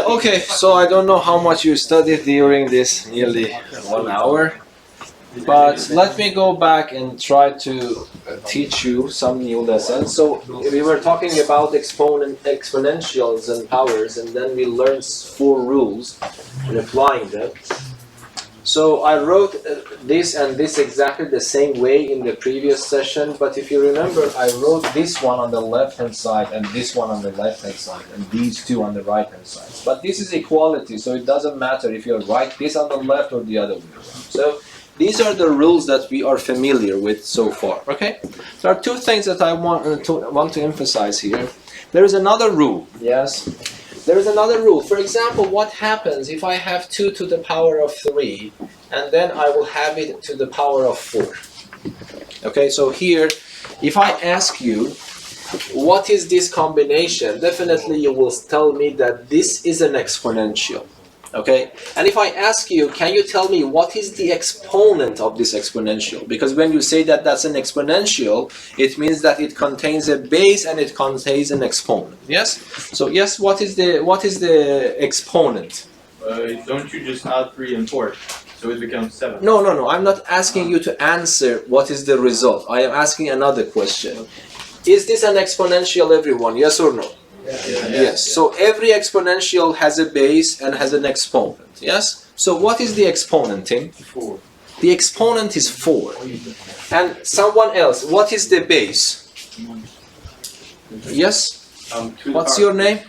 Okay, so I don't know how much you studied during this nearly 1 hour, but let me go back and try to teach you some new lessons. So we were talking about exponentials and powers, and then we learned 4 rules and applying them. So I wrote this and this exactly the same way in the previous session, but if you remember, I wrote this one on the left-hand side and this one on the left-hand side and these two on the right-hand side. But this is equality, so it doesn't matter if you write this on the left or the other way around. So these are the rules that we are familiar with so far, okay? There are 2 things that I want to emphasize here. There is another rule, yes? There is another rule. For example, what happens if I have 2 to the power of 3 and then I will have it to the power of 4? Okay, so here, if I ask you, what is this combination? Definitely you will tell me that this is an exponential. Okay, and if I ask you, can you tell me what is the exponent of this exponential? Because when you say that that's an exponential, it means that it contains a base and it contains an exponent. Yes. So yes, what is the exponent? Don't you just add 3 and 4, so it becomes 7? No. I'm not asking you to answer what is the result. I am asking another question. Is this an exponential, everyone? Yes or no? Yes. So every exponential has a base and has an exponent. Yes. So what is the exponent, Tim? 4. The exponent is 4. And someone else, what is the base? Yes. What's your name?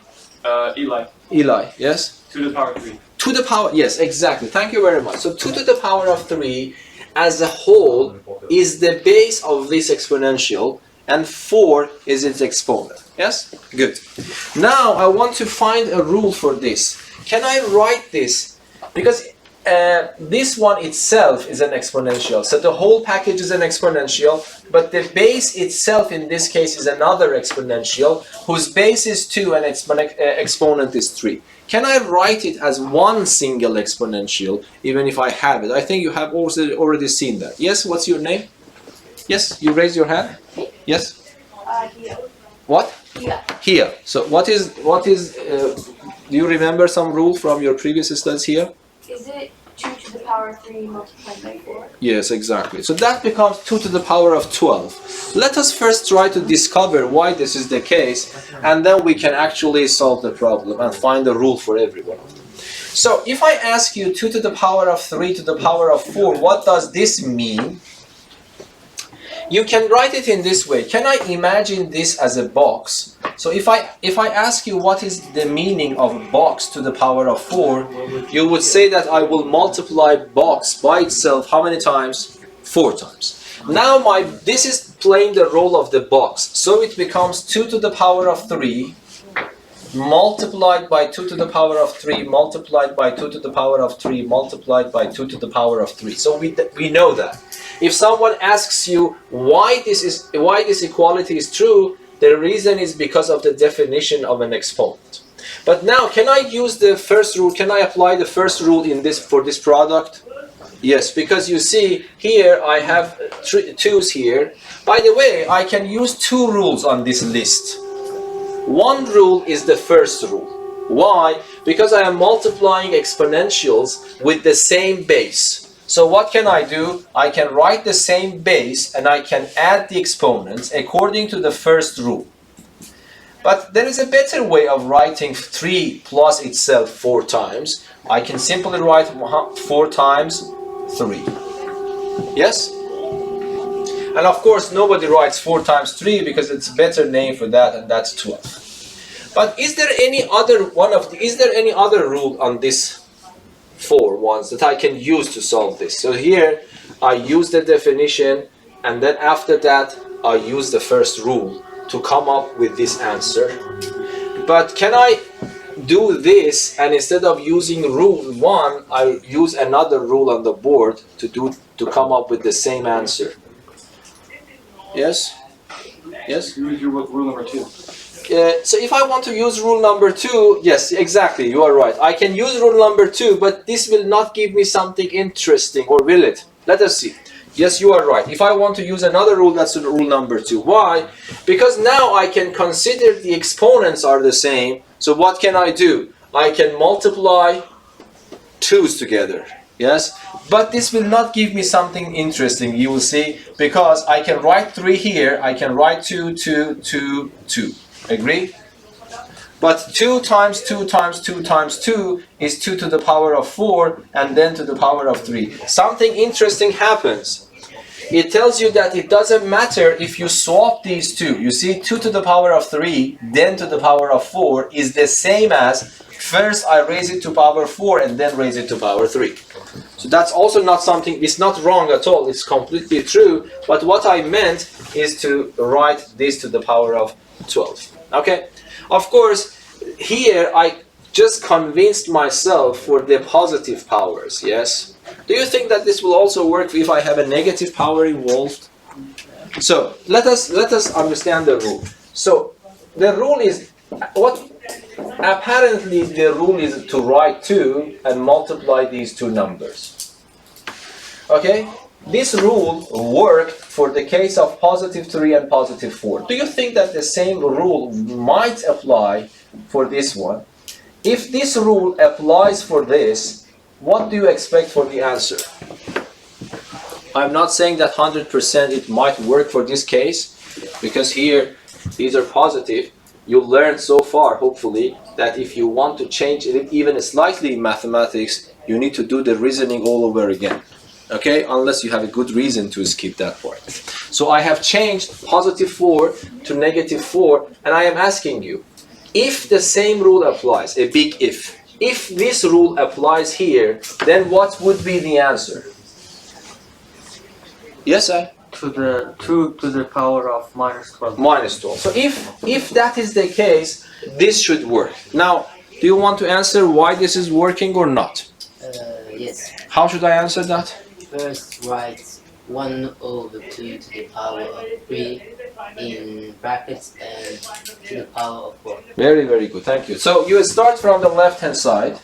Eli. Eli. Yes. 2 to the power 3. 2 to the power. Yes, exactly. Thank you very much. So 2 to the power of 3, as a whole, is the base of this exponential, and 4 is its exponent. Yes? Good. Now I want to find a rule for this. Can I write this? Because this one itself is an exponential. So the whole package is an exponential, but the base itself in this case is another exponential, whose base is 2 and exponent is 3. Can I write it as one single exponential, even if I have it? I think you have also already seen that. Yes? What's your name? Yes? You raise your hand? Yes? Here. What? Here. So what is do you remember some rule from your previous studies here? Is it 2 to the power of 3 multiplied by 4? Yes, exactly. So that becomes 2 to the power of 12. Let us first try to discover why this is the case, and then we can actually solve the problem and find a rule for every one of them. So if I ask you 2 to the power of 3 to the power of 4, what does this mean? You can write it in this way. Can I imagine this as a box? So if I ask you what is the meaning of box to the power of 4, you would say that I will multiply box by itself how many times? 4 times. Now this is playing the role of the box. So it becomes 2 to the power of 3 multiplied by 2 to the power of 3 multiplied by 2 to the power of 3 multiplied by 2 to the power of 3. So we know that. If someone asks you why this equality is true, the reason is because of the definition of an exponent. But now, can I use the first rule? Can I apply the first rule for this product? Yes, because you see here I have 2's here. By the way, I can use 2 rules on this list. One rule is the first rule. Why? Because I am multiplying exponentials with the same base. So what can I do? I can write the same base and I can add the exponents according to the first rule. But there is a better way of writing 3 plus itself 4 times. I can simply write 4 times 3. Yes? And of course nobody writes 4 times 3 because it's a better name for that, and that's 12. But is there any other rule on this 4 ones that I can use to solve this? So here I use the definition, and then after that I use the first rule to come up with this answer. But can I do this, and instead of using rule 1, I use another rule on the board to come up with the same answer? Yes? Yes? Use your rule number 2. So if I want to use rule number 2, yes, exactly, you are right. I can use rule number 2, but this will not give me something interesting, or will it? Let us see. Yes, you are right. If I want to use another rule, that's rule number 2. Why? Because now I can consider the exponents are the same. So what can I do? I can multiply 2's together. Yes? But this will not give me something interesting, you will see, because I can write 3 here. I can write 2, 2, 2, 2. Agree? But 2 times 2 times 2 times 2 is 2 to the power of 4 and then to the power of 3. Something interesting happens. It tells you that it doesn't matter if you swap these two. You see, 2 to the power of 3 then to the power of 4 is the same as first I raise it to power 4 and then raise it to power 3. So that's also not something, it's not wrong at all, it's completely true. But what I meant is to write this to the power of 12. Okay? Of course, here I just convinced myself for the positive powers, yes? Do you think that this will also work if I have a negative power involved? So, let us understand the rule. So, the rule is, apparently the rule is to write 2 and multiply these two numbers. Okay? This rule worked for the case of positive 3 and positive 4. Do you think that the same rule might apply for this one? If this rule applies for this, what do you expect for the answer? I'm not saying that 100% it might work for this case, because here these are positive. You learned so far, hopefully, that if you want to change it even slightly in mathematics, you need to do the reasoning all over again. Okay, unless you have a good reason to skip that part. So I have changed positive 4 to negative 4, and I am asking you, if the same rule applies, a big if this rule applies here, then what would be the answer? Yes, sir? To the 2 to the power of minus 12. Minus 12. So if that is the case, this should work. Now, do you want to answer why this is working or not? Yes. How should I answer that? First, write 1 over 2 to the power of 3 in brackets and to the power of 4. Very, very good. Thank you. So you start from the left-hand side.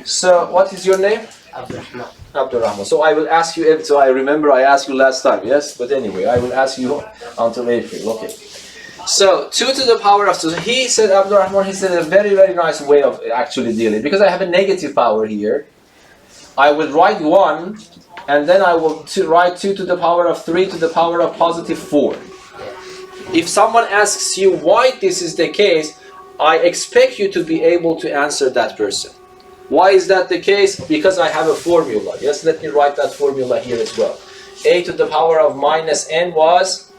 So what is your name? Abdurrahman. Abdurrahman. So I will ask you, so I remember I asked you last time, yes? But anyway, I will ask you until April. Okay. So 2 to the power of 2. He said, Abdurrahman, he said a very, very nice way of actually dealing. Because I have a negative power here, I will write 1, and then I will write 2 to the power of 3 to the power of positive 4. If someone asks you why this is the case, I expect you to be able to answer that person. Why is that the case? Because I have a formula. Yes, let me write that formula here as well. A to the power of minus n was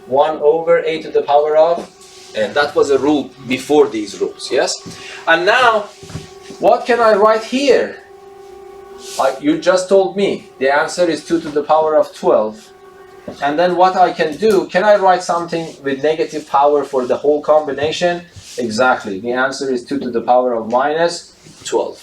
1 over a to the power of n. That was a rule before these rules, yes? And now, what can I write here? You just told me the answer is 2 to the power of 12. And then what I can do, can I write something with negative power for the whole combination? Exactly. The answer is 2 to the power of minus 12.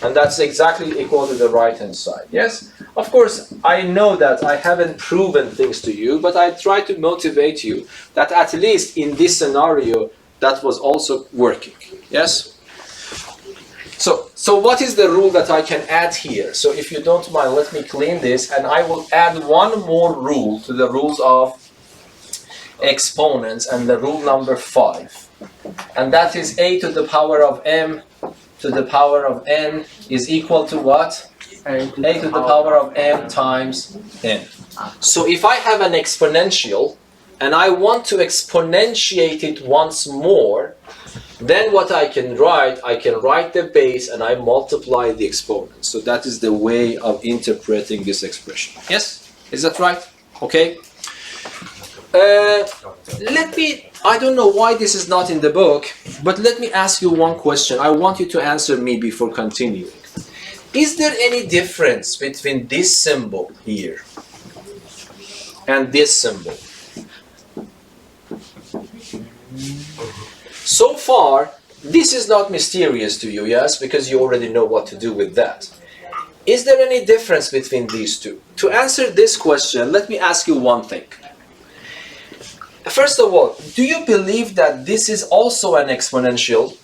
And that's exactly equal to the right-hand side. Yes? Of course, I know that I haven't proven things to you, but I try to motivate you that at least in this scenario, that was also working. Yes? So what is the rule that I can add here? So if you don't mind, let me clean this, and I will add one more rule to the rules of exponents, and the rule number 5. And that is a to the power of m to the power of n is equal to what? A to the power of m times n. So if I have an exponential, and I want to exponentiate it once more, then what I can write the base and I multiply the exponent. So that is the way of interpreting this expression. Yes? Is that right? Okay. I don't know why this is not in the book, but let me ask you one question. I want you to answer me before continuing. Is there any difference between this symbol here and this symbol? So far, this is not mysterious to you, yes? Because you already know what to do with that. Is there any difference between these two? To answer this question, let me ask you one thing. First of all, do you believe that this is also an exponential?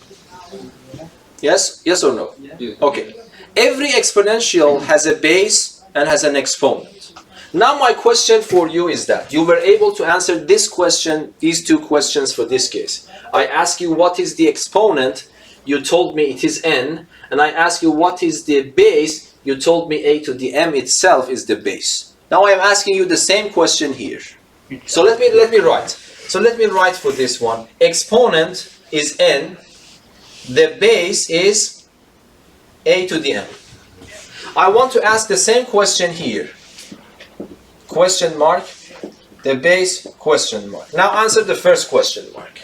Yes? Yes or no? Okay. Every exponential has a base and has an exponent. Now my question for you is that you were able to answer this question, these two questions for this case. I ask you what is the exponent, you told me it is n, and I ask you what is the base, you told me a to the m itself is the base. Now I am asking you the same question here. So let me write. So let me write for this one. Exponent is n, the base is a to the m. I want to ask the same question here. Question mark, the base, question mark. Now answer the first question mark.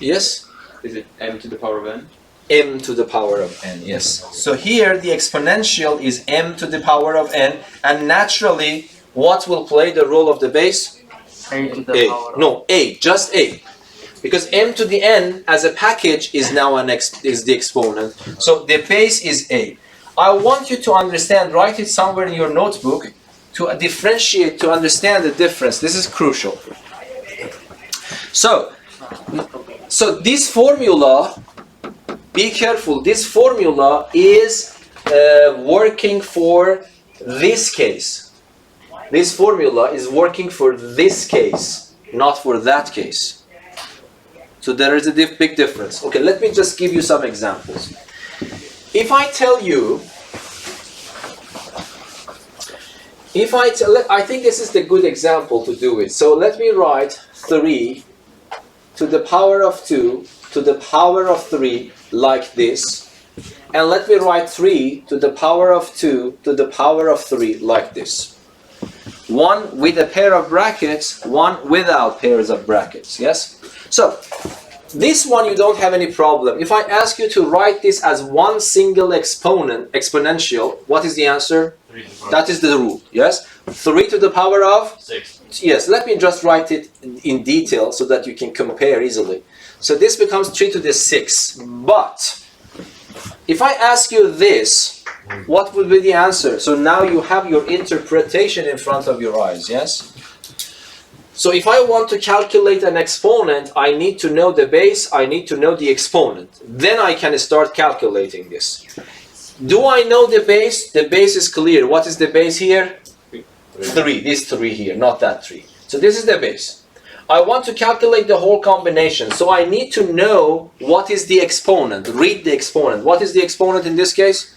Yes? Is it m to the power of n? M to the power of n, yes. So here the exponential is m to the power of n, and naturally what will play the role of the base? A to the A. power of No, a, just a. Because m to the n as a package is now is the exponent. So the base is a. I want you to understand, write it somewhere in your notebook to differentiate, to understand the difference. This is crucial. So this formula, be careful, this formula is working for this case. This formula is working for this case, not for that case. So there is a big difference. Okay, let me just give you some examples. If I tell you, I think this is the good example to do it. So let me write 3 to the power of 2 to the power of 3 like this. And let me write 3 to the power of 2 to the power of 3 like this. One with a pair of brackets, one without pairs of brackets, yes? So, this one you don't have any problem. If I ask you to write this as one single exponential, what is the answer? 3 to the power. That is the rule, yes? 3 to the power of? 6. Yes, let me just write it in detail so that you can compare easily. So this becomes 3 to the 6. But, if I ask you this, what would be the answer? So now you have your interpretation in front of your eyes, yes? So if I want to calculate an exponent, I need to know the base, I need to know the exponent. Then I can start calculating this. Do I know the base? The base is clear. What is the base here? 3. This 3 here, not that 3. So this is the base. I want to calculate the whole combination. So I need to know what is the exponent. Read the exponent. What is the exponent in this case?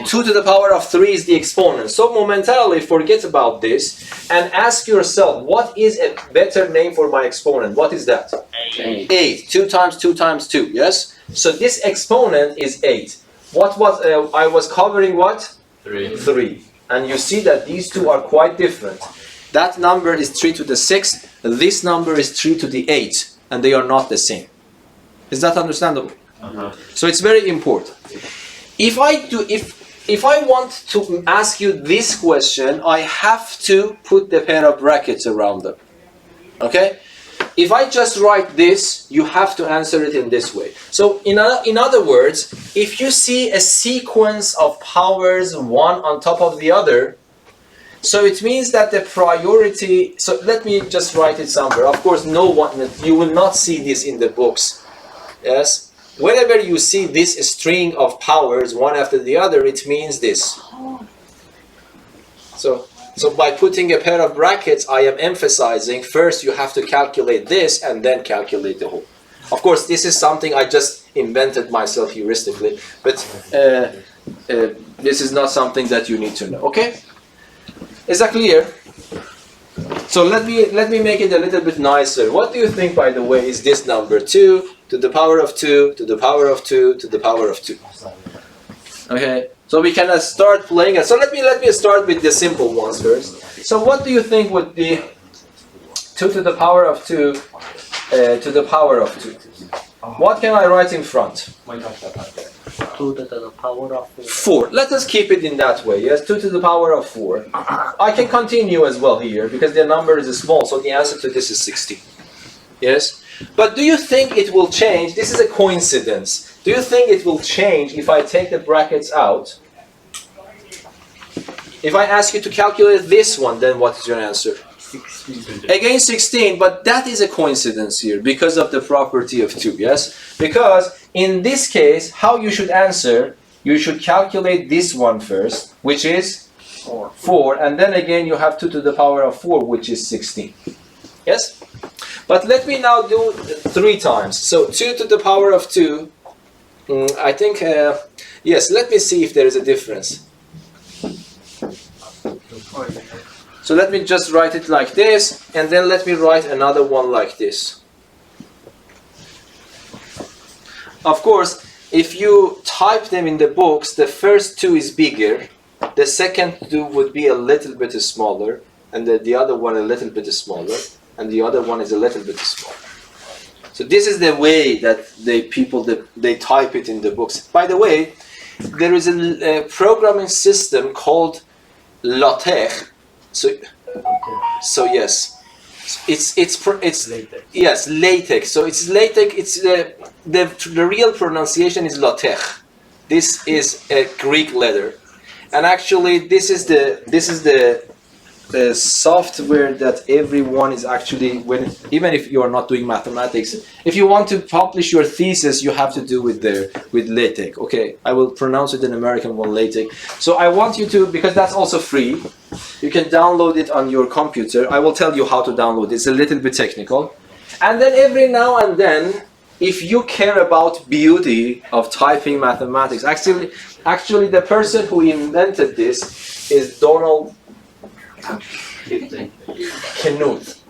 2 to the power of 3 is the exponent. So momentarily forget about this and ask yourself, what is a better name for my exponent? What is that? 8. 2 times 2 times 2, yes? So this exponent is 8. What was, I was covering what? 3. 3. And you see that these two are quite different. That number is 3 to the 6, this number is 3 to the 8, and they are not the same. Is that understandable? So it's very important. If I want to ask you this question, I have to put the pair of brackets around them. Okay? If I just write this, you have to answer it in this way. So in other words, if you see a sequence of powers one on top of the other, so it means that the priority, so let me just write it somewhere. Of course, no one, you will not see this in the books. Yes? Whenever you see this string of powers one after the other, it means this. So by putting a pair of brackets, I am emphasizing first you have to calculate this and then calculate the whole. Of course, this is something I just invented myself heuristically, but this is not something that you need to know. Okay? Is that clear? So let me make it a little bit nicer. What do you think, by the way, is this number? 2 to the power of 2 to the power of 2 to the power of 2. Okay, so we can start playing it. So let me start with the simple ones first. So what do you think would be 2 to the power of 2 to the power of 2? What can I write in front? 2 to the power of 4. 4. Let us keep it in that way. Yes, 2 to the power of 4. I can continue as well here because the number is small, so the answer to this is 16. Yes? But do you think it will change? This is a coincidence. Do you think it will change if I take the brackets out? If I ask you to calculate this one, then what is your answer? 16. Again 16, but that is a coincidence here because of the property of 2, yes? Because in this case, how you should answer, you should calculate this one first, which is 4, and then again you have 2 to the power of 4, which is 16. Yes? But let me now do 3 times. So 2 to the power of 2, I think, yes, let me see if there is a difference. So let me just write it like this, and then let me write another one like this. Of course, if you type them in the books, the first 2 is bigger, the second 2 would be a little bit smaller, and the other one a little bit smaller, and the other one is a little bit smaller. So this is the way that they type it in the books. By the way, there is a programming system called LaTeX. So yes, it's Latex. yes, LaTeX. So it's LaTeX. It's the real pronunciation is LaTeX. This is a Greek letter, and actually this is the software that everyone is actually, even if you are not doing mathematics, if you want to publish your thesis, you have to do it there with LaTeX. Okay, I will pronounce it in American one, LaTeX. So I want you to, because that's also free, you can download it on your computer. I will tell you how to download it. It's a little bit technical. And then every now and then, if you care about beauty of typing mathematics, actually the person who invented this is Donald Knuth.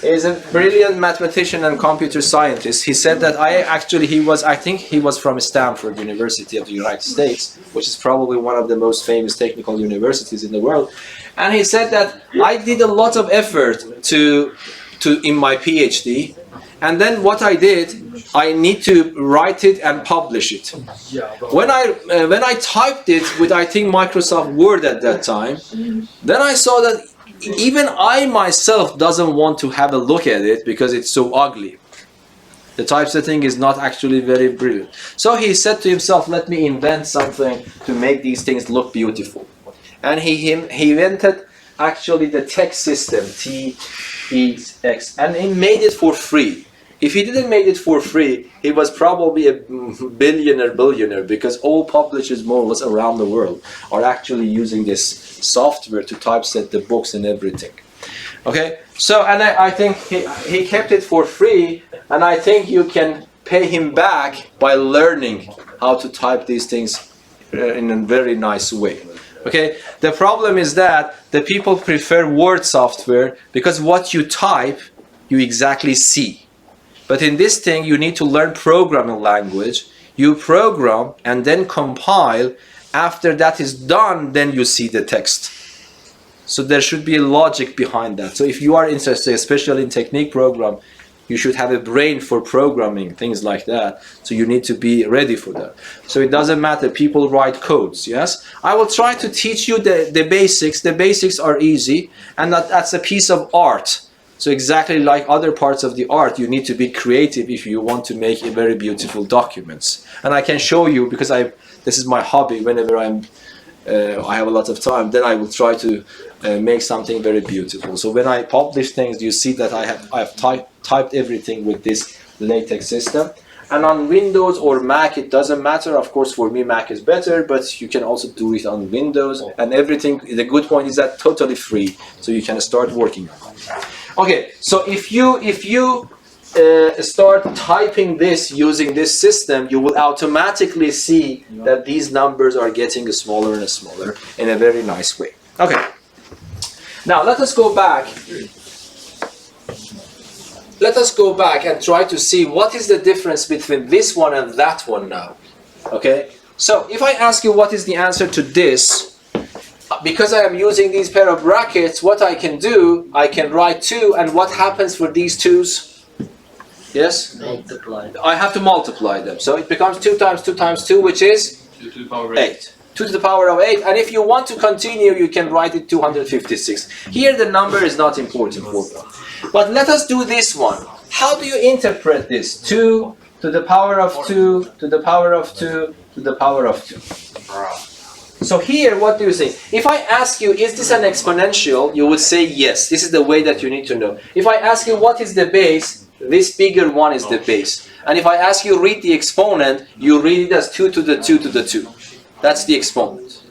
He's a brilliant mathematician and computer scientist. He said that I think he was from Stanford University of the United States, which is probably one of the most famous technical universities in the world. And he said that I did a lot of effort in my PhD, and then what I did, I need to write it and publish it. When I typed it with, I think, Microsoft Word at that time, then I saw that even I myself doesn't want to have a look at it because it's so ugly. The typesetting is not actually very brilliant. So he said to himself, let me invent something to make these things look beautiful. And he invented actually the text system, T-E-X, and he made it for free. If he didn't make it for free, he was probably a billionaire, because all publishers more or less around the world are actually using this software to typeset the books and everything. Okay, so and I think he kept it for free, and I think you can pay him back by learning how to type these things in a very nice way. Okay, the problem is that the people prefer Word software because what you type, you exactly see. But in this thing, you need to learn programming language. You program and then compile. After that is done, then you see the text. So there should be a logic behind that. So if you are interested, especially in technique program, you should have a brain for programming, things like that. So you need to be ready for that. So it doesn't matter, people write codes, yes? I will try to teach you the basics. The basics are easy, and that's a piece of art. So exactly like other parts of the art, you need to be creative if you want to make a very beautiful documents. And I can show you, because this is my hobby. Whenever I have a lot of time, then I will try to make something very beautiful. So when I publish things, you see that I have typed everything with this LaTeX system. And on Windows or Mac, it doesn't matter. Of course, for me, Mac is better, but you can also do it on Windows. And everything, the good point is that totally free, so you can start working on it. Okay, so if you start typing this using this system, you will automatically see that these numbers are getting smaller and smaller in a very nice way. Okay, now let us go back. Let us go back and try to see what is the difference between this one and that one now. Okay, so if I ask you what is the answer to this, because I am using these pair of brackets, what I can do, I can write 2, and what happens for these 2's? Yes? Multiply. I have to multiply them. So it becomes 2 times 2 times 2, which is? 2 to the power 8. 2 to the power of 8. And if you want to continue, you can write it 256. Here the number is not important for me. But let us do this one. How do you interpret this? 2 to the power of 2 to the power of 2 to the power of 2. So here, what do you say? If I ask you, is this an exponential? You would say yes. This is the way that you need to know. If I ask you, what is the base? This bigger one is the base. And if I ask you, read the exponent, you read it as 2 to the 2 to the 2. That's the exponent.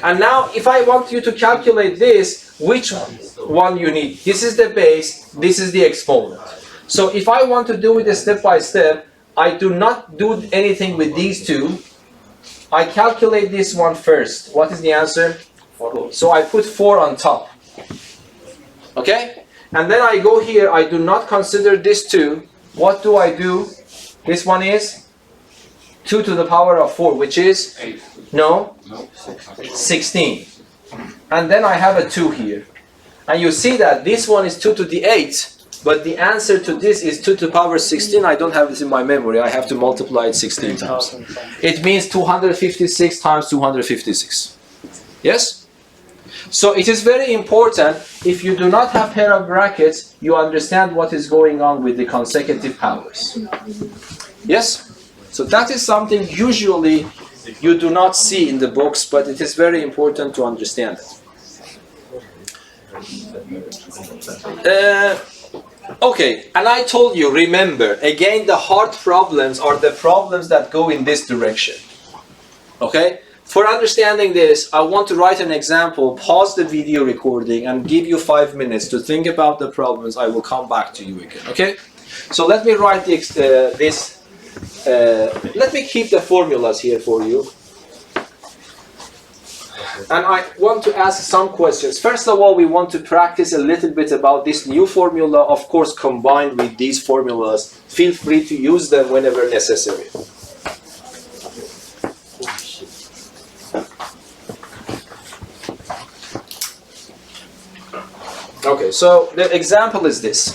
And now if I want you to calculate this, which one you need? This is the base, this is the exponent. So if I want to do it step by step, I do not do anything with these two. I calculate this one first. What is the answer? 4. So I put 4 on top. Okay? And then I go here, I do not consider this 2. What do I do? This one is 2 to the power of 4, which is? 8. No? 16. And then I have a 2 here. And you see that this one is 2 to the 8, but the answer to this is 2 to the power 16. I don't have this in my memory. I have to multiply it 16 times. It means 256 times 256. Yes? So it is very important, if you do not have pair of brackets, you understand what is going on with the consecutive powers. Yes? So that is something usually you do not see in the books, but it is very important to understand it. Okay, and I told you, remember, again, the hard problems are the problems that go in this direction. Okay? For understanding this, I want to write an example, pause the video recording, and give you 5 minutes to think about the problems. I will come back to you again. Okay? So let me write let me keep the formulas here for you. And I want to ask some questions. First of all, we want to practice a little bit about this new formula, of course, combined with these formulas. Feel free to use them whenever necessary. Okay, so the example is this.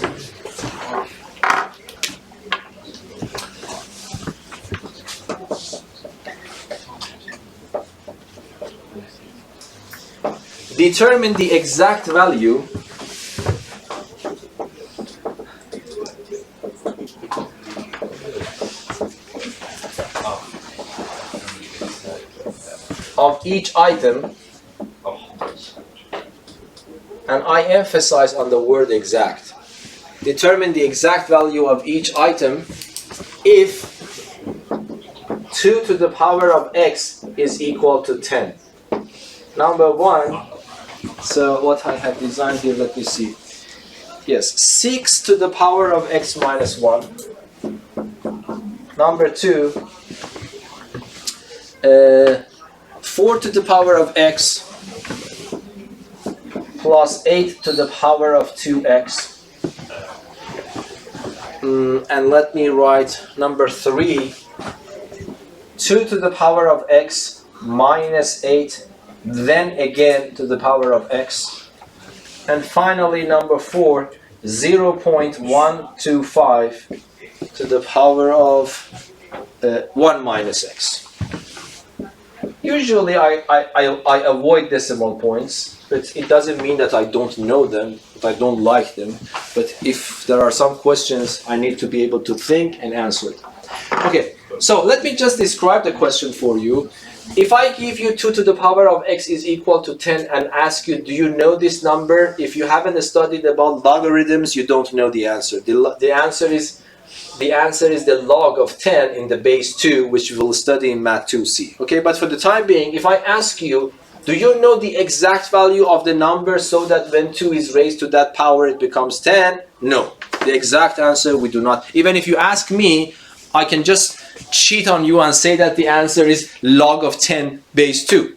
Determine the exact value of each item, and I emphasize on the word exact. Determine the exact value of each item if 2 to the power of x is equal to 10. Number 1, so what I have designed here, let me see. Yes, 6 to the power of x minus 1. Number 2, 4 to the power of x plus 8 to the power of 2x. And let me write number 3, 2 to the power of x minus 8, then again to the power of x. And finally number 4, 0.125 to the power of 1 minus x. Usually I avoid decimal points, but it doesn't mean that I don't know them, that I don't like them. But if there are some questions, I need to be able to think and answer them. Okay, so let me just describe the question for you. If I give you 2 to the power of x is equal to 10 and ask you, do you know this number? If you haven't studied about logarithms, you don't know the answer. The answer is the log of 10 in the base 2, which we will study in Math 2C. Okay, but for the time being, if I ask you, do you know the exact value of the number so that when 2 is raised to that power it becomes 10? No. The exact answer we do not. Even if you ask me, I can just cheat on you and say that the answer is log of 10 base 2.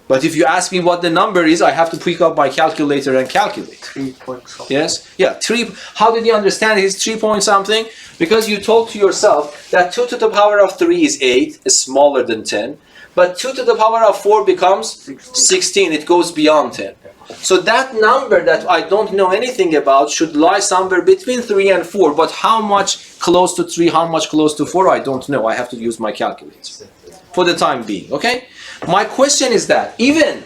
But if you ask me what the number is, I have to pick up my calculator and calculate. 3 point something. Yes? Yeah, 3. How did you understand it is 3 point something? Because you told to yourself that 2 to the power of 3 is 8, is smaller than 10. But 2 to the power of 4 becomes 16. It goes beyond 10. So that number that I don't know anything about should lie somewhere between 3 and 4. But how much close to 3, how much close to 4, I don't know. I have to use my calculator for the time being. Okay? My question is that even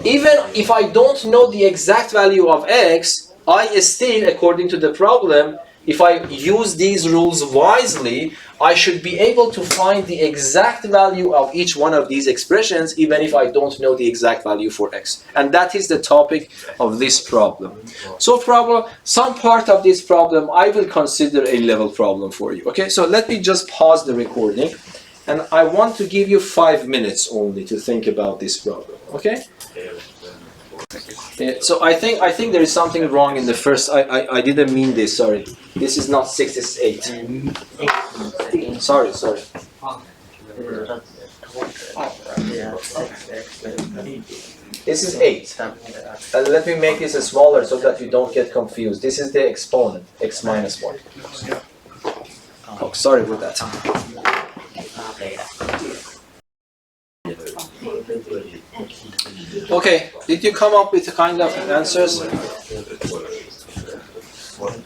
if I don't know the exact value of x, I still, according to the problem, if I use these rules wisely, I should be able to find the exact value of each one of these expressions, even if I don't know the exact value for x. And that is the topic of this problem. So some part of this problem, I will consider a level problem for you. Okay, so let me just pause the recording. and I want to give you 5 minutes only to think about this problem. Okay? So I think there is something wrong in the first. I didn't mean this. Sorry. This is not 6. This is 8. Sorry. This is 8. And let me make this smaller so that you don't get confused. This is the exponent, x minus 1. Oh, sorry about that. Okay, did you come up with kind of answers?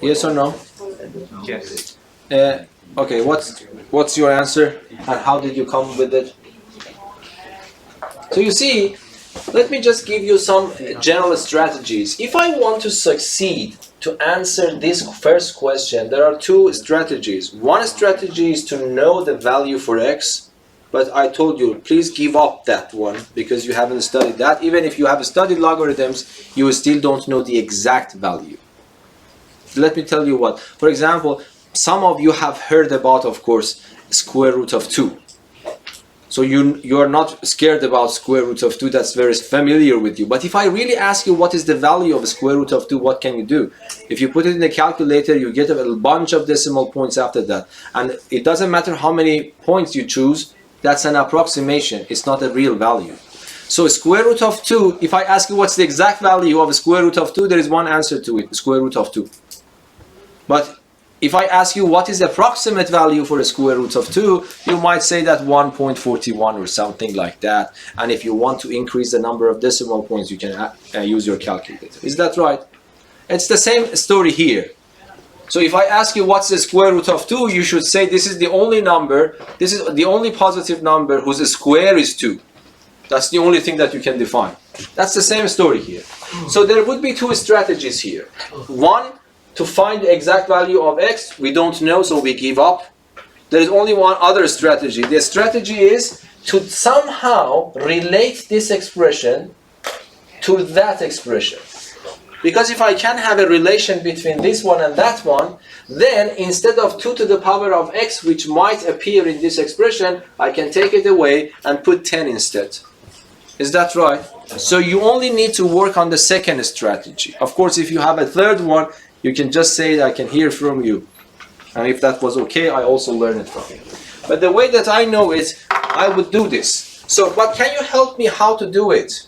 Yes or no? Yes. Okay, what's your answer and how did you come with it? So you see, let me just give you some general strategies. If I want to succeed to answer this first question, there are 2 strategies. One strategy is to know the value for x, but I told you, please give up that one because you haven't studied that. Even if you have studied logarithms, you still don't know the exact value. Let me tell you what. For example, some of you have heard about, of course, square root of 2. So you are not scared about square root of 2, that's very familiar with you. But if I really ask you what is the value of square root of 2, what can you do? If you put it in the calculator, you get a bunch of decimal points after that. And it doesn't matter how many points you choose, that's an approximation, it's not a real value. So square root of 2, if I ask you what's the exact value of square root of 2, there is one answer to it, square root of 2. But if I ask you what is the approximate value for a square root of 2, you might say that 1.41 or something like that. And if you want to increase the number of decimal points, you can use your calculator. Is that right? It's the same story here. So if I ask you what's the square root of 2, you should say this is the only number, this is the only positive number whose square is 2. That's the only thing that you can define. That's the same story here. So there would be 2 strategies here. One, to find the exact value of x, we don't know, so we give up. There is only one other strategy. The strategy is to somehow relate this expression to that expression. Because if I can have a relation between this one and that one, then instead of 2 to the power of x, which might appear in this expression, I can take it away and put 10 instead. Is that right? So you only need to work on the second strategy. Of course, if you have a third one, you can just say that I can hear from you. And if that was okay, I also learn it from you. But the way that I know it, I would do this. So, but can you help me how to do it?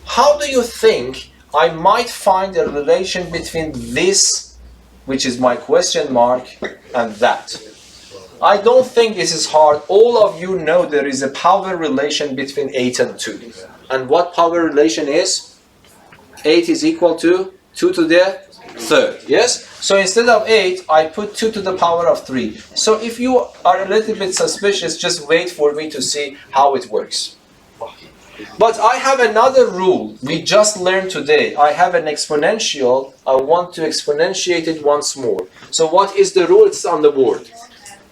How do you think I might find a relation between this, which is my question mark, and that? I don't think this is hard. All of you know there is a power relation between 8 and 2. And what power relation is? 8 is equal to 2 to the 3rd, yes? So instead of 8, I put 2 to the power of 3. So if you are a little bit suspicious, just wait for me to see how it works. But I have another rule we just learned today. I have an exponential. I want to exponentiate it once more. So what is the rule? It's on the board.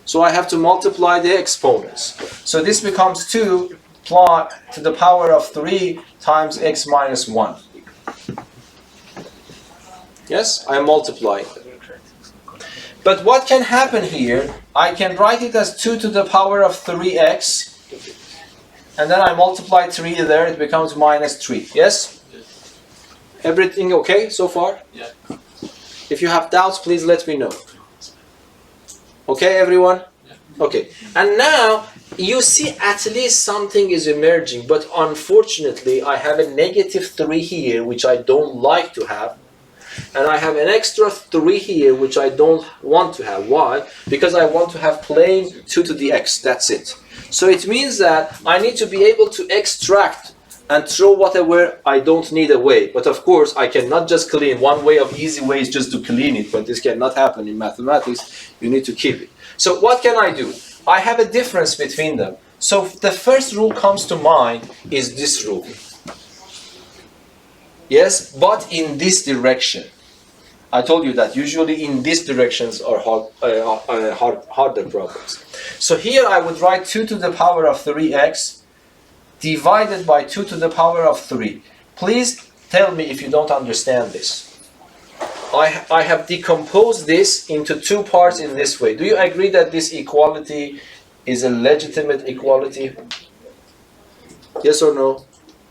So I have to multiply the exponents. So this becomes 2 to the power of 3 times x minus 1. Yes, I am multiplying them. But what can happen here? I can write it as 2 to the power of 3x. And then I multiply 3 there, it becomes minus 3. Yes? Everything okay so far? Yeah. If you have doubts, please let me know. Okay, everyone? Okay. And now, you see at least something is emerging, but unfortunately, I have a negative 3 here, which I don't like to have. And I have an extra 3 here, which I don't want to have. Why? Because I want to have plain 2 to the x. That's it. So it means that I need to be able to extract and throw whatever I don't need away. But of course, I cannot just clean. One way of easy way is just to clean it, but this cannot happen in mathematics. You need to keep it. So what can I do? I have a difference between them. So the first rule comes to mind is this rule. Yes, but in this direction. I told you that usually in these directions are harder problems. So here I would write 2 to the power of 3x divided by 2 to the power of 3. Please tell me if you don't understand this. I have decomposed this into 2 parts in this way. Do you agree that this equality is a legitimate equality? Yes or no?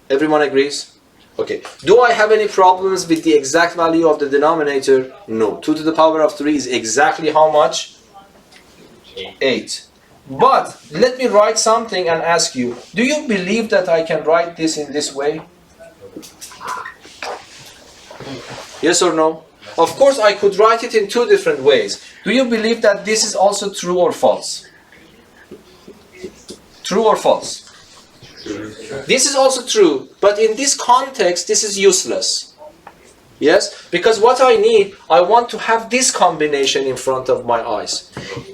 Everyone agrees? Okay. Do I have any problems with the exact value of the denominator? No. 2 to the power of 3 is exactly how much? 8. But let me write something and ask you, do you believe that I can write this in this way? Yes or no? Of course, I could write it in 2 different ways. Do you believe that this is also true or false? True or false? This is also true, but in this context, this is useless. Yes? Because what I need, I want to have this combination in front of my eyes.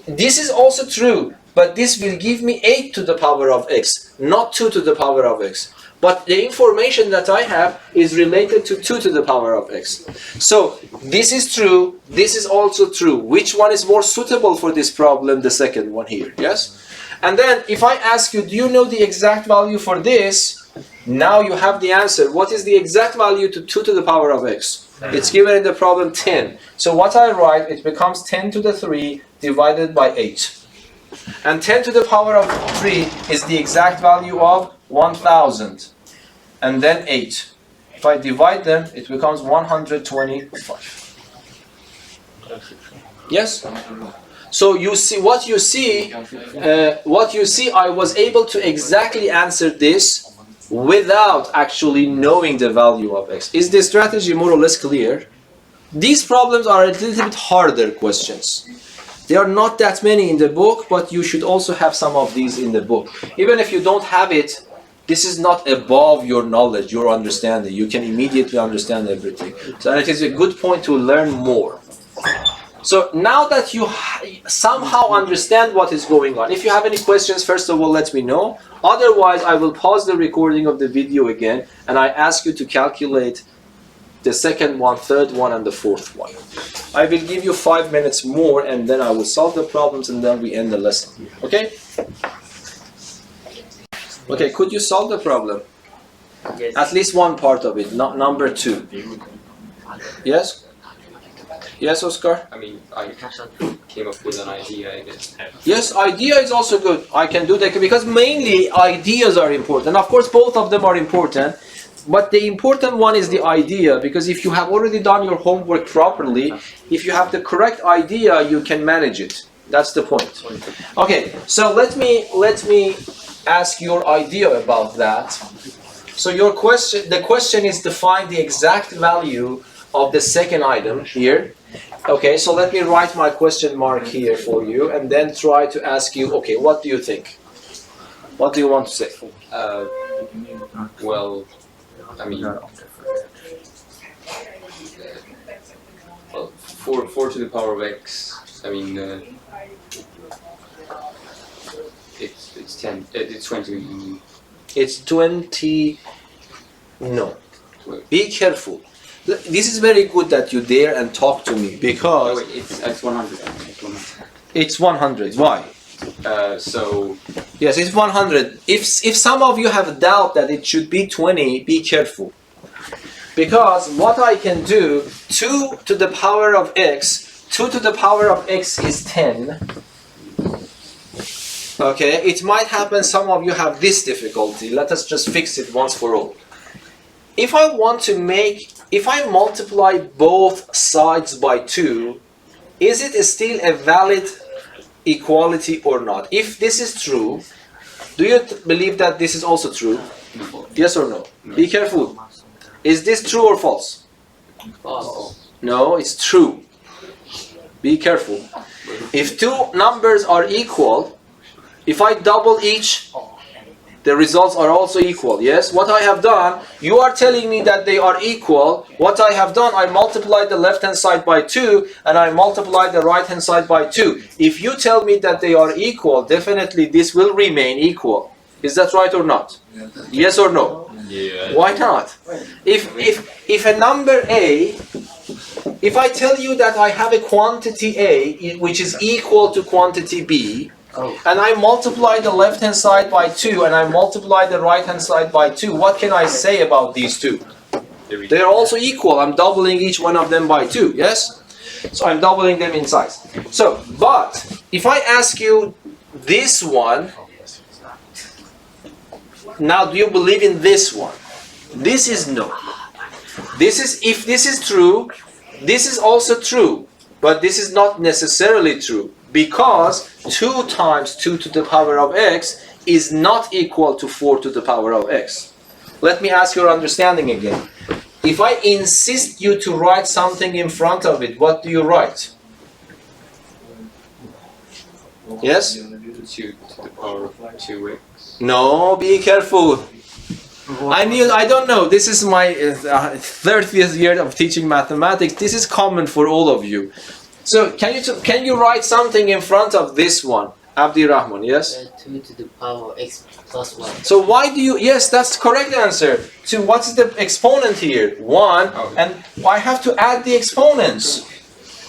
This is also true, but this will give me 8 to the power of x, not 2 to the power of x. But the information that I have is related to 2 to the power of x. So, this is true, this is also true. Which one is more suitable for this problem? The second one here, yes? And then, if I ask you, do you know the exact value for this? Now you have the answer. What is the exact value to 2 to the power of x? It's given in the problem 10. So what I write, it becomes 10 to the 3 divided by 8. And 10 to the power of 3 is the exact value of 1000. And then 8. If I divide them, it becomes 125. Yes? So you see, what you see, I was able to exactly answer this without actually knowing the value of x. Is the strategy more or less clear? These problems are a little bit harder questions. There are not that many in the book, but you should also have some of these in the book. Even if you don't have it, this is not above your knowledge, your understanding. You can immediately understand everything. So it is a good point to learn more. So now that you somehow understand what is going on, if you have any questions, first of all, let me know. Otherwise, I will pause the recording of the video again, and I ask you to calculate the second one, third one, and the fourth one. I will give you 5 minutes more, and then I will solve the problems, and then we end the lesson. Okay? Okay, could you solve the problem? Yes. At least one part of it, not number 2. Yes? Yes, Oscar? I mean, I came up with an idea, I guess. Yes, idea is also good. I can do that because mainly ideas are important. Of course, both of them are important. But the important one is the idea, because if you have already done your homework properly, if you have the correct idea, you can manage it. That's the point. Okay, so let me ask your idea about that. So your question, the question is to find the exact value of the second item here. Okay, so let me write my question mark here for you, and then try to ask you, okay, what do you think? What do you want to say? Well, I mean, well, 4 to the power of x, I mean, it's 10, it's 20. It's 20, no. Be careful. This is very good that you dare and talk to me, because... Oh, wait, it's 100. It's 100. Why? So... Yes, it's 100. If some of you have a doubt that it should be 20, be careful. Because what I can do, 2 to the power of x, 2 to the power of x is 10. Okay, it might happen some of you have this difficulty. Let us just fix it once for all. If I multiply both sides by 2, is it still a valid equality or not? If this is true, do you believe that this is also true? Yes or no? Be careful. Is this true or false? False. No, it's true. Be careful. If 2 numbers are equal, if I double each, the results are also equal. Yes? What I have done, you are telling me that they are equal. What I have done, I multiplied the left hand side by 2 and I multiplied the right hand side by 2. If you tell me that they are equal, definitely this will remain equal. Is that right or not? Yes or no? Yeah. Why not? If a number A, if I tell you that I have a quantity A which is equal to quantity B, and I multiply the left hand side by 2 and I multiply the right hand side by 2, what can I say about these two? They are also equal. I'm doubling each one of them by 2, yes? So I'm doubling them in size. So, but if I ask you this one. Now, do you believe in this one? This is no. This is, if this is true, this is also true. But this is not necessarily true, because 2 times 2 to the power of x is not equal to 4 to the power of x. Let me ask your understanding again. If I insist you to write something in front of it, what do you write? Yes? 2 to the power of 2x. No, be careful. I don't know. This is my 30th year of teaching mathematics. This is common for all of you. So can you write something in front of this one? Abdi Rahman, yes? 2 to the power of x plus 1. So why do you, yes, that's the correct answer. So what's the exponent here? 1, and I have to add the exponents.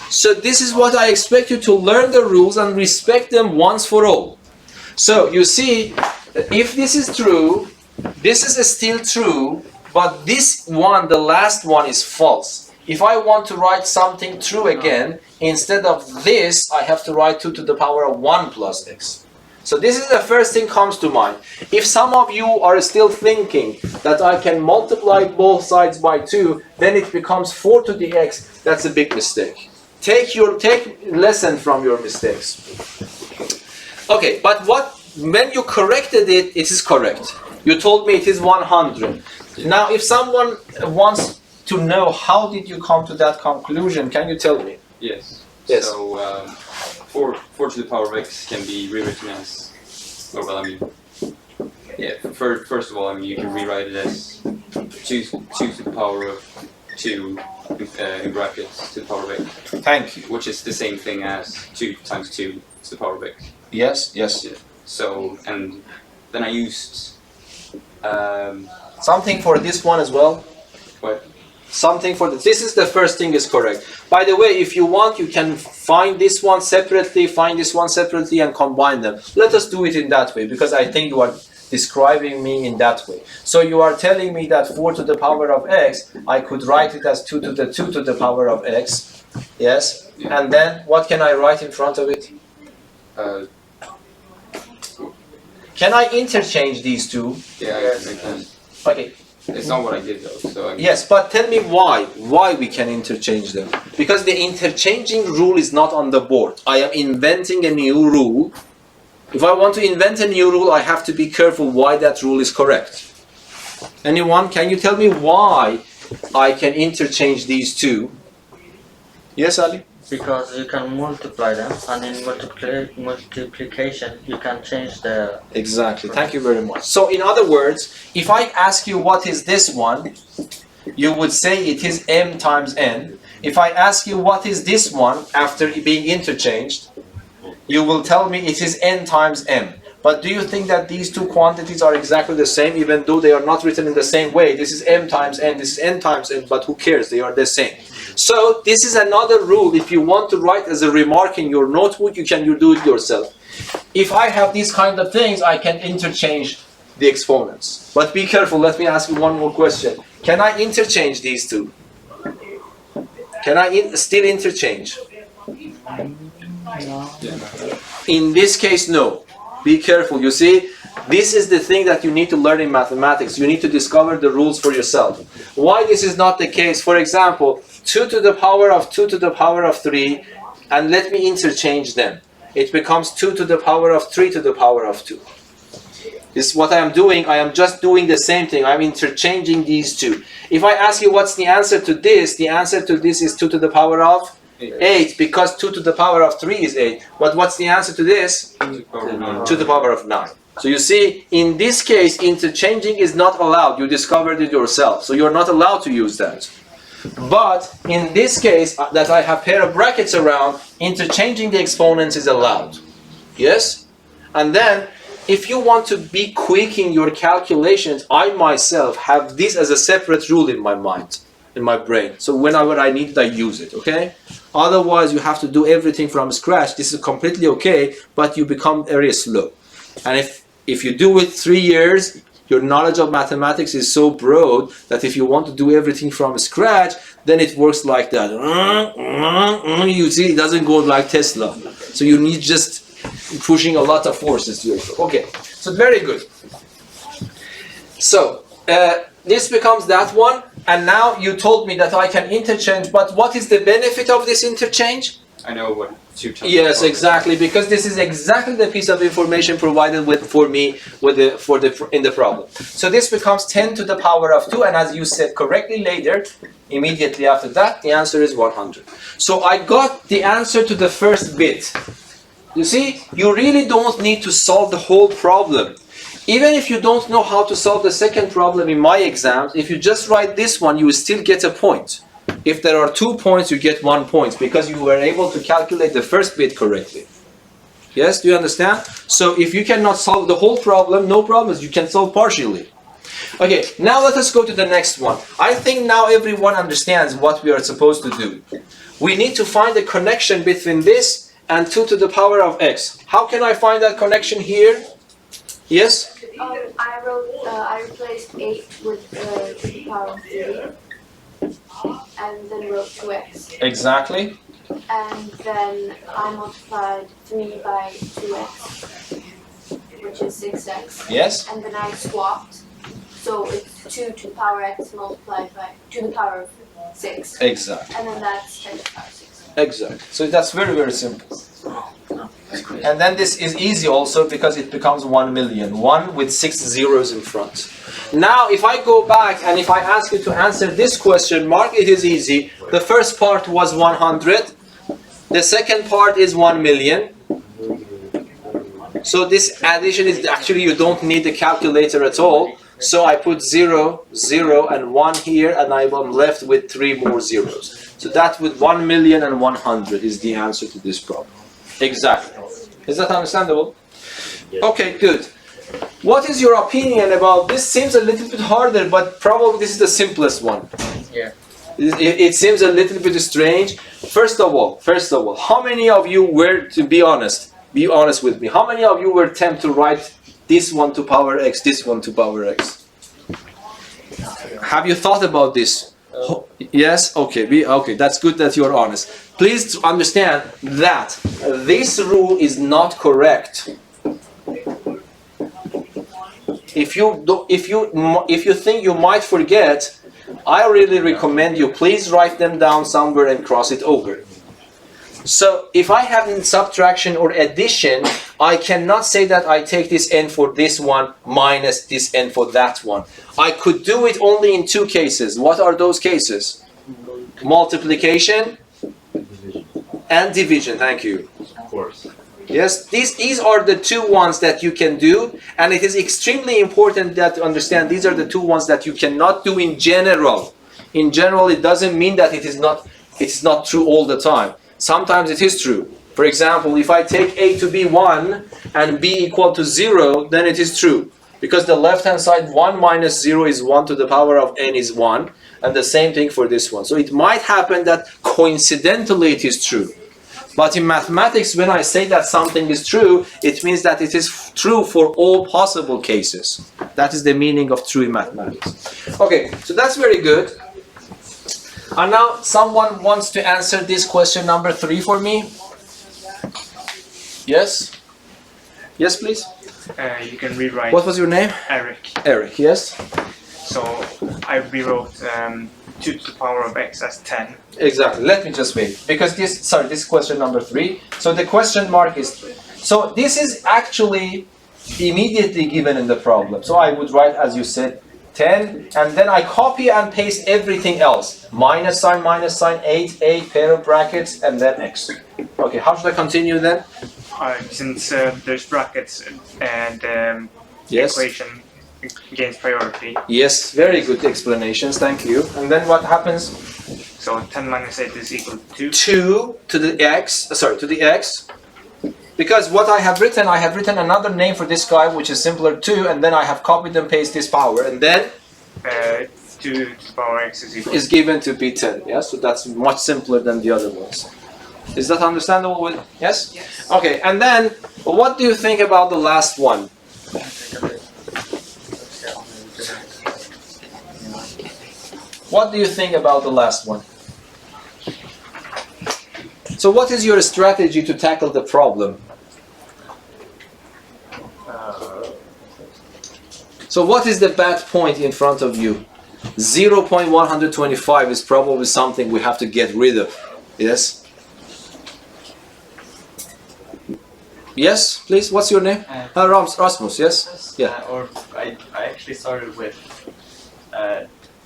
So this is what I expect you to learn the rules and respect them once for all. So you see, if this is true, this is still true, but this one, the last one, is false. If I want to write something true again, instead of this, I have to write 2 to the power of 1 plus x. So this is the first thing comes to mind. If some of you are still thinking that I can multiply both sides by 2, then it becomes 4 to the x. That's a big mistake. Take lesson from your mistakes. Okay, but when you corrected it, it is correct. You told me it is 100. Now, if someone wants to know how did you come to that conclusion, can you tell me? Yes. Yes. So 4 to the power of x can be rewritten as, well, I mean, yeah. First of all, I mean, you can rewrite it as 2 to the power of 2 in brackets to the power of x. Thank you. Which is the same thing as 2 times 2 to the power of x. Yes, yes. Yeah. So, and then I used Something for this one as well. what? Something for this is the first thing is correct. By the way, if you want, you can find this one separately, and combine them. Let us do it in that way, because I think you are describing me in that way. So you are telling me that 4 to the power of x, I could write it as 2 to the power of x. Yes? Yeah. And then what can I write in front of it? Can I interchange these two? Yeah, I can. Okay. It's not what I did though. So I Yes, but tell me why we can interchange them. Because the interchanging rule is not on the board. I am inventing a new rule. If I want to invent a new rule, I have to be careful why that rule is correct. Anyone, can you tell me why I can interchange these two? Yes, Ali? Because you can multiply them, and in multiplication you can change the... Exactly. Thank you very much. So in other words, if I ask you what is this one, you would say it is m times n. If I ask you what is this one after being interchanged, you will tell me it is n times m. But do you think that these two quantities are exactly the same, even though they are not written in the same way? This is m times n, this is n times n, but who cares? They are the same. So this is another rule. If you want to write as a remark in your notebook, you do it yourself. If I have these kind of things, I can interchange the exponents. But be careful, let me ask you one more question. Can I interchange these two? Can I still interchange? In this case, no. Be careful. You see, this is the thing that you need to learn in mathematics. You need to discover the rules for yourself. Why this is not the case? For example, 2 to the power of 2 to the power of 3, and let me interchange them. It becomes 2 to the power of 3 to the power of 2. This is what I am doing. I am just doing the same thing. I am interchanging these two. If I ask you what's the answer to this, the answer to this is 2 to the power of 8, because 2 to the power of 3 is 8. But what's the answer to this? 2 to the power of 9. So you see, in this case, interchanging is not allowed. You discovered it yourself. So you're not allowed to use that. But in this case, that I have pair of brackets around, interchanging the exponents is allowed. Yes? And then, if you want to be quick in your calculations, I myself have this as a separate rule in my mind, in my brain. So whenever I need it, I use it, okay? Otherwise, you have to do everything from scratch. This is completely okay, but you become very slow. And if you do it 3 years, your knowledge of mathematics is so broad that if you want to do everything from scratch, then it works like that. You see, it doesn't go like Tesla. So you need just pushing a lot of forces to your group. Okay, so very good. So this becomes that one, and now you told me that I can interchange, but what is the benefit of this interchange? I know what 2 times. Yes, exactly, because this is exactly the piece of information provided for me in the problem. So this becomes 10 to the power of 2, and as you said correctly later, immediately after that, the answer is 100. So I got the answer to the first bit. You see, you really don't need to solve the whole problem. Even if you don't know how to solve the second problem in my exams, if you just write this one, you will still get a point. If there are 2 points, you get 1 point because you were able to calculate the first bit correctly. Yes, do you understand? So if you cannot solve the whole problem, no problems, you can solve partially. Okay, now let us go to the next one. I think now everyone understands what we are supposed to do. We need to find a connection between this and 2 to the power of x. How can I find that connection here? Yes? I replaced 8 with 2 to the power of 3. And then wrote 2x. Exactly. And then I multiplied 3 by 2x, which is 6x. Yes. And then I swapped. So it's 2 to the power x multiplied by 2 to the power of 6. Exactly. And then that's 10 to the power 6. Exactly. So that's very, very simple. And then this is easy also because it becomes 1 million. 1 with 6 zeros in front. Now if I go back and if I ask you to answer this question mark, it is easy. The first part was 100. The second part is 1 million. So this addition is actually, you don't need the calculator at all. So I put 0, 0 and 1 here, and I am left with 3 more zeros. So that with 1,100,000 is the answer to this problem. Exactly. Is that understandable? Okay, good. What is your opinion about this? Seems a little bit harder, but probably this is the simplest one. Yeah. It seems a little bit strange. First of all, how many of you were, to be honest with me, how many of you were tempted to write this one to power x, this one to power x? Have you thought about this? Yes? Okay, okay, that's good that you're honest. Please understand that this rule is not correct. If you think you might forget, I really recommend you please write them down somewhere and cross it over. So if I have in subtraction or addition, I cannot say that I take this n for this one minus this n for that one. I could do it only in 2 cases. What are those cases? Multiplication and division. Thank you. Of course. Yes, these are the 2 ones that you can do, and it is extremely important that to understand these are the 2 ones that you cannot do in general. In general, it doesn't mean that it is not true all the time. Sometimes it is true. For example, if I take a to be 1 and b equal to 0, then it is true. Because the left-hand side, 1 minus 0 is 1 to the power of n is 1. And the same thing for this one. So it might happen that coincidentally it is true. But in mathematics, when I say that something is true, it means that it is true for all possible cases. That is the meaning of true in mathematics. Okay, so that's very good. And now someone wants to answer this question number 3 for me. Yes? Yes, please? You can rewrite What was your name? Eric. Eric, yes? So I rewrote 2 to the power of x as 10. Exactly. Let me just wait. Because this is question number 3. So the question mark is 3. So this is actually immediately given in the problem. So I would write, as you said, 10, and then I copy and paste everything else. Minus sign, 8, pair of brackets, and then x. Okay, how should I continue then? Since there's brackets and Yes. equation gains priority. Yes, very good explanations, thank you. And then what happens? So 10 minus 8 is equal to 2. 2 to the x, to the x. Because what I have written another name for this guy, which is simpler 2, and then I have copied and pasted this power, and then 2 to the power x is given to be 10. Yeah, so that's much simpler than the other ones. Is that understandable? Yes? Yes. Okay, and then what do you think about the last one? What do you think about the last one? So what is your strategy to tackle the problem? So what is the bad point in front of you? 0.125 is probably something we have to get rid of. Yes? Yes, please. What's your name? Rasmus, yes? Yeah. Or I actually started with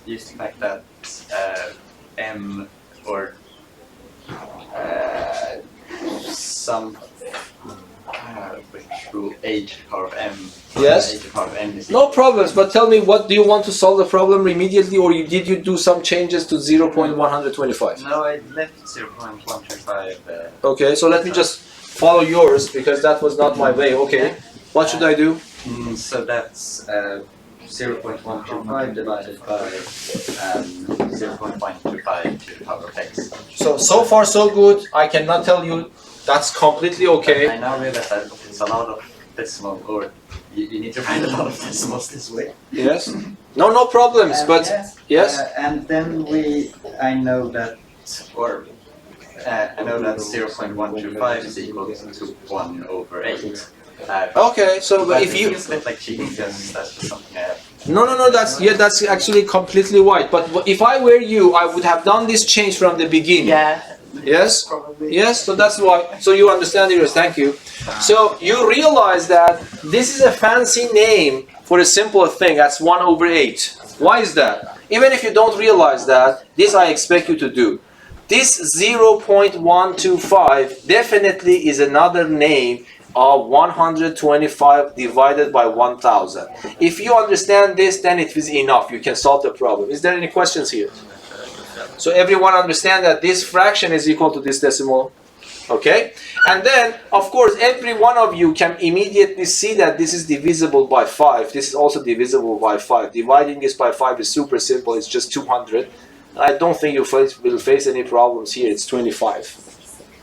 using like that m or some which rule a to the power of m. Yes. A to the power of m is No problems, but tell me, what do you want to solve the problem immediately, or did you do some changes to 0.125? No, I left 0.125. Okay, so let me just follow yours, because that was not my way. Okay, what should I do? So that's 0.125 divided by 0.125 to the power of x. So far so good. I cannot tell you that's completely okay. I now realize that it's a lot of decimal, or you need to write a lot of decimals this way. Yes. No problems. But yes. And then I know that, I know that 0.125 is equal to 1 over 8. Okay. So But if it you feels a bit like cheating because that's just something I have. no, that's actually completely right. But if I were you, I would have done this change from the beginning. Yeah. Yes. Probably. Yes. So that's why. So you understand it. Thank you. So you realize that this is a fancy name for a simple thing. That's 1 over 8. Why is that? Even if you don't realize that, this I expect you to do. This 0.125 definitely is another name of 125 divided by 1000. If you understand this, then it is enough. You can solve the problem. Is there any questions here? So everyone understand that this fraction is equal to this decimal. Okay? And then, of course, every one of you can immediately see that this is divisible by 5. This is also divisible by 5. Dividing this by 5 is super simple. It's just 200. I don't think you will face any problems here. It's 25.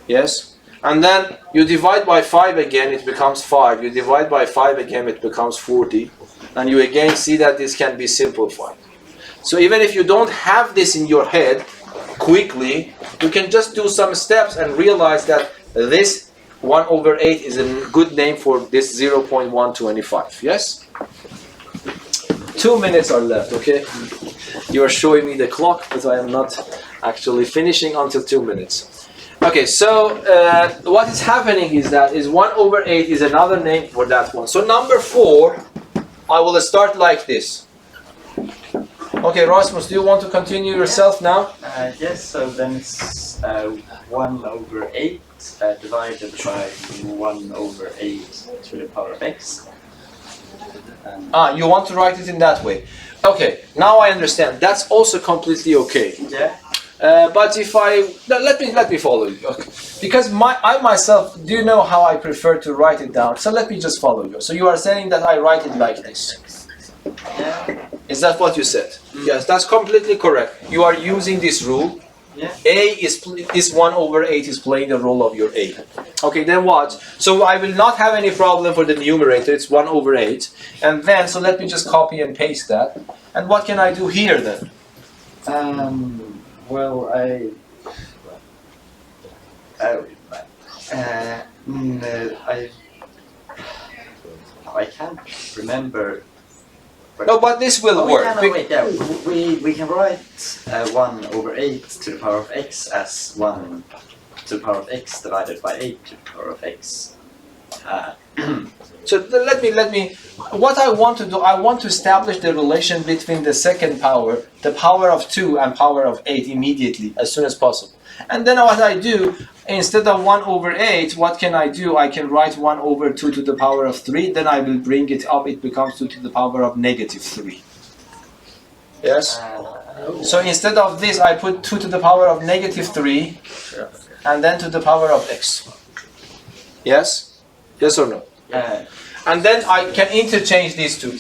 Yes? And then you divide by 5 again, it becomes 5. You divide by 5 again, it becomes 40. And you again see that this can be simplified. So even if you don't have this in your head quickly, you can just do some steps and realize that this 1 over 8 is a good name for this 0.125. Yes? 2 minutes are left, okay? You are showing me the clock, but I am not actually finishing until 2 minutes. Okay, so what is happening is that 1 over 8 is another name for that one. So number 4, I will start like this. Okay, Rasmus, do you want to continue yourself now? Yes, so then it's 1 over 8 divided by 1 over 8 to the power of x. You want to write it in that way. Okay, now I understand. That's also completely okay. Yeah. But if let me follow you, okay. Because I myself do know how I prefer to write it down. So let me just follow you. So you are saying that I write it like this. Yeah. Is that what you said? Yes, that's completely correct. You are using this rule. Yeah. This 1 over 8 is playing the role of your A. Okay, then what? So I will not have any problem for the numerator. It's 1 over 8. And then, so let me just copy and paste that. And what can I do here then? Well, I can't remember. No, but this will work. We can write 1 over 8 to the power of x as 1 to the power of x divided by 8 to the power of x. So let me. What I want to do, I want to establish the relation between the second power, the power of 2, and power of 8 immediately, as soon as possible. And then what I do, instead of 1 over 8, what can I do? I can write 1 over 2 to the power of 3. Then I will bring it up. It becomes 2 to the power of negative 3. Yes. So instead of this, I put 2 to the power of negative 3, and then to the power of x. Yes. Yes or no? And then I can interchange these two.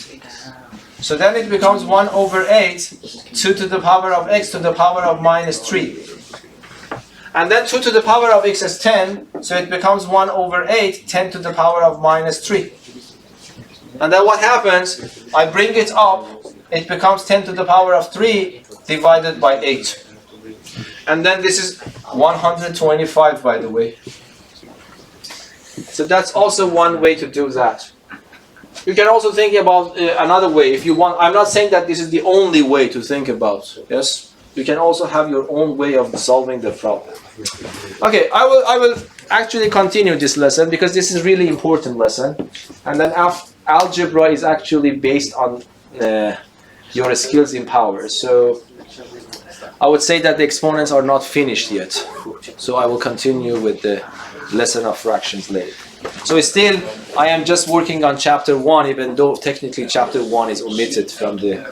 So then it becomes 1 over 8, 2 to the power of x to the power of minus 3. And then 2 to the power of x is 10, so it becomes 1 over 8, 10 to the power of minus 3. And then what happens? I bring it up, it becomes 10 to the power of 3 divided by 8. And then this is 125, by the way. So that's also one way to do that. You can also think about another way if you want. I'm not saying that this is the only way to think about. Yes, you can also have your own way of solving the problem. Okay, I will actually continue this lesson because this is really important lesson, and then algebra is actually based on your skills in power. So I would say that the exponents are not finished yet. So I will continue with the lesson of fractions later. So still, I am just working on chapter 1, even though technically chapter 1 is omitted from the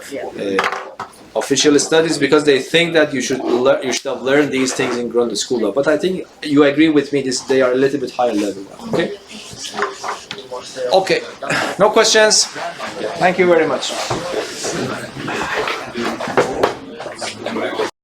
official studies because they think that you should have learned these things in grade school. But I think you agree with me, they are a little bit higher level now. Okay? Okay. No questions? Thank you very much.